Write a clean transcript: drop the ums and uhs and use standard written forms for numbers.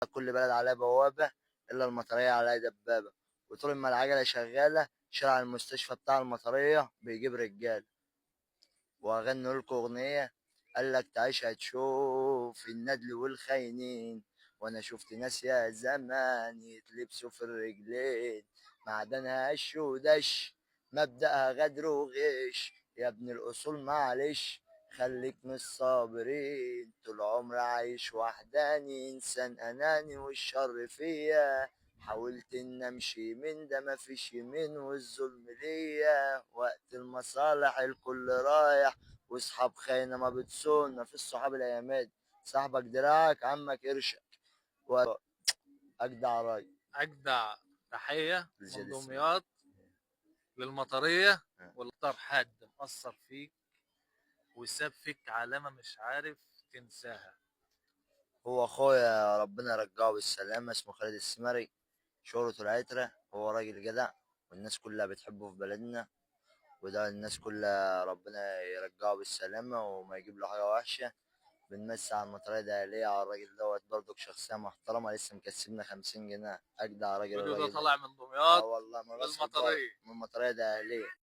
كل بلد عليها بوابة إلا المطرية عليها دبابة. وطول ما العجلة شغالة شارع المستشفى بتاع المطرية بيجيب رجال. وأغني لكم أغنية قال لك تعيش هتشوف الندل والخاينين، وأنا شفت ناس يا زمان يتلبسوا في الرجلين، معدنها هش ودش مبدأها غدر وغش، يا ابن الأصول معلش خليك من الصابرين، طول عمري عايش وحداني إنسان أناني والشر فيا، حاولت إن أمشي من ده مفيش يمين والظلم ليا، وقت المصالح الكل رايح واصحاب خاينة ما بتصون، ما فيش صحاب الأيامات، صاحبك دراعك عمك قرشك. وأجدع راجل. اجدع تحيه لزياد من السماعي. دمياط للمطريه. والاكتر حد مأثر فيك وساب فيك علامه مش عارف تنساها؟ هو أخويا ربنا يرجعه بالسلامة، اسمه خالد السمري، شهرته العترة، هو راجل جدع والناس كلها بتحبه في بلدنا، وده الناس كلها ربنا يرجعه بالسلامة وما يجيب له حاجة وحشة. بنمسي على المطرية دهلية على الراجل دوت برضك شخصية محترمة لسه مكسبنا 50 جنيه، أجدع راجل الفيديو ده الراجل ده. طالع من اه دمياط والله من راس البر، للمطريه. من المطرية دهلية.